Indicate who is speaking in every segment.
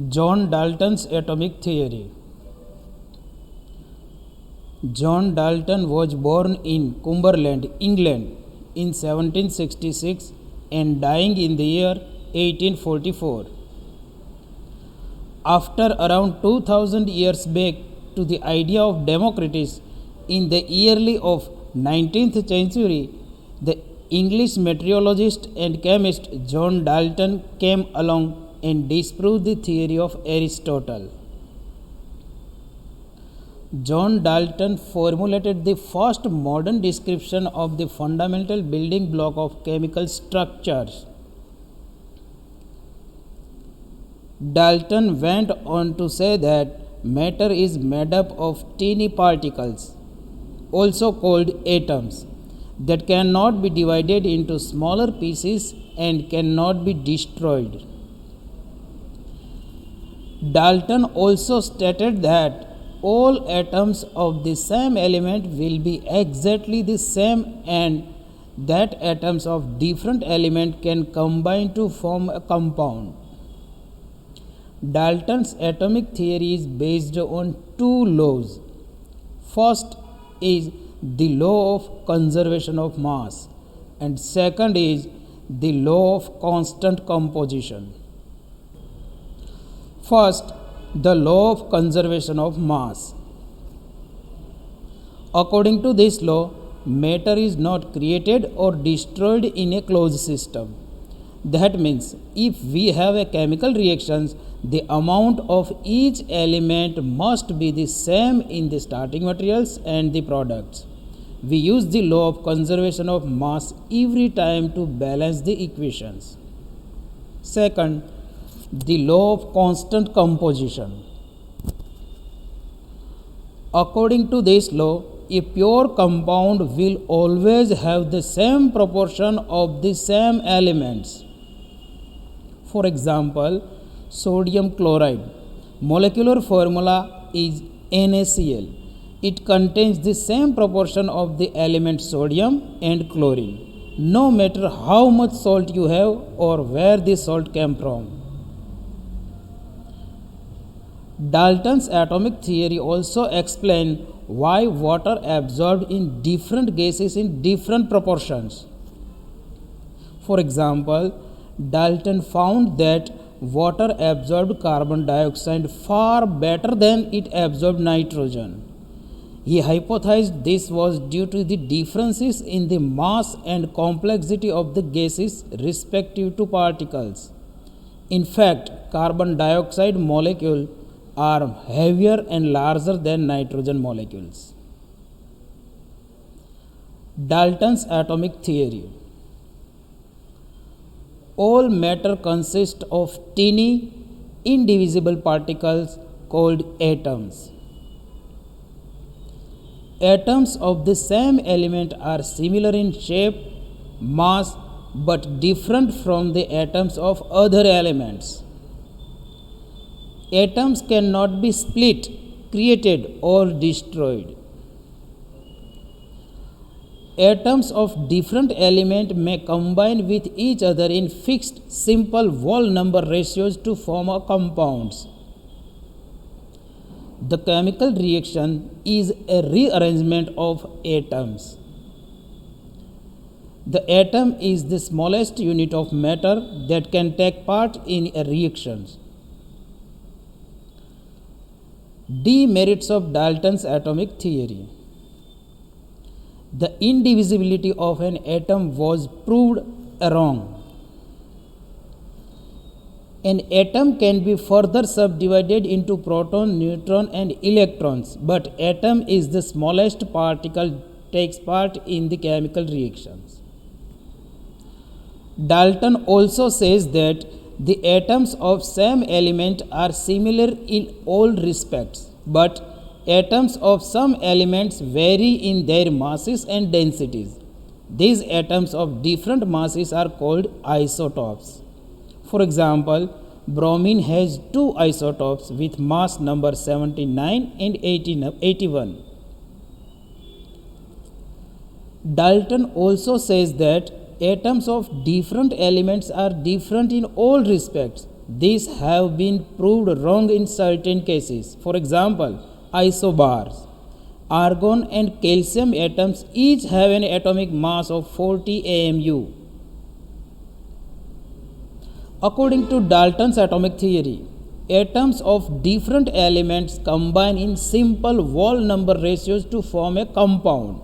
Speaker 1: John Dalton's atomic theory. John Dalton was born in Cumberland, England in 1766 and dying in the year 1844. After around 2000 years back to the idea of Democritus in the early of 19th century, the English meteorologist and chemist John Dalton came along and disproved the theory of Aristotle. John Dalton formulated the first modern description of the fundamental building block of chemical structures. Dalton went on to say that matter is made up of tiny particles, also called atoms, that cannot be divided into smaller pieces and cannot be destroyed. Dalton also stated that all atoms of the same element will be exactly the same and that atoms of different element can combine to form a compound. Dalton's atomic theory is based on two laws. First is the law of conservation of mass and second is the law of constant composition. First, the law of conservation of mass. According to this law, matter is not created or destroyed in a closed system. That means if we have a chemical reactions, the amount of each element must be the same in the starting materials and the products. We use the law of conservation of mass every time to balance the equations. Second, the law of constant composition. According to this law, a pure compound will always have the same proportion of the same elements. For example, sodium chloride. Molecular formula is NaCl. It contains the same proportion of the element sodium and chlorine, no matter how much salt you have or where the salt came from. Dalton's atomic theory also explained why water absorbed in different gases in different proportions. For example, Dalton found that water absorbed carbon dioxide far better than it absorbed nitrogen. He hypothesized this was due to the differences in the mass and complexity of the gases respective to particles. In fact, carbon dioxide molecules are heavier and larger than nitrogen molecules. Dalton's atomic theory. All matter consists of tiny, indivisible particles called atoms. Atoms of the same element are similar in shape, mass, but different from the atoms of other elements. Atoms cannot be split, created, or destroyed. Atoms of different elements may combine with each other in fixed, simple whole number ratios to form a compounds. The chemical reaction is a rearrangement of atoms. The atom is the smallest unit of matter that can take part in a reaction. Demerits of Dalton's atomic theory. The indivisibility of an atom was proved wrong. An atom can be further subdivided into proton, neutron and electrons, but atom is the smallest particle takes part in the chemical reactions. Dalton also says that the atoms of same element are similar in all respects, but atoms of some elements vary in their masses and densities. These atoms of different masses are called isotopes. For example, bromine has two isotopes with mass number 79 and 81. Dalton also says that atoms of different elements are different in all respects, These have been proved wrong in certain cases. For example, isobars. Argon and calcium atoms each have an atomic mass of 40 AMU. According to Dalton's atomic theory, atoms of different elements combine in simple whole number ratios to form a compound.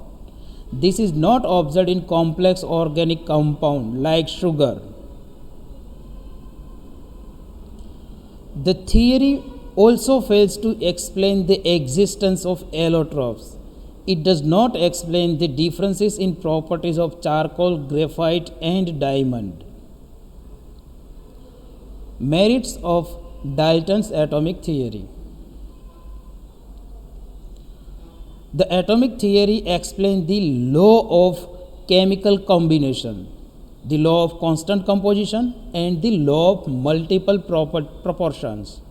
Speaker 1: This is not observed in complex organic compound like sugar. The theory also fails to explain the existence of allotrophs. It does not explain the differences in properties of charcoal, graphite, and diamond. Merits of Dalton's atomic theory. The atomic theory explains the law of chemical combination, the law of constant composition, and the law of multiple proportions.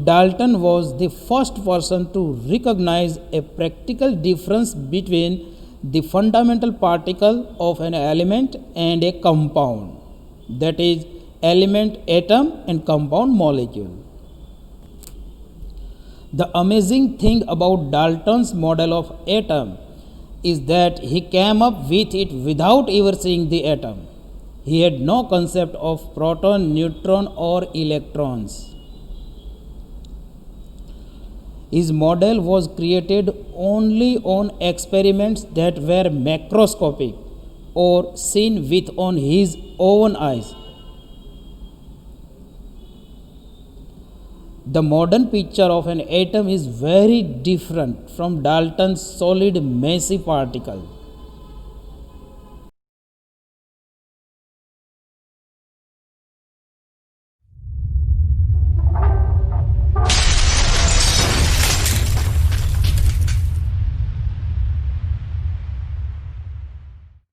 Speaker 1: Dalton was the first person to recognize a practical difference between the fundamental particle of an element and a compound, that is, element atom and compound molecule. The amazing thing about Dalton's model of atom is that he came up with it without ever seeing the atom. He had no concept of proton, neutron, or electrons. His model was created only on experiments that were macroscopic or seen with on his own eyes. The modern picture of an atom is very different from Dalton's solid, messy particle.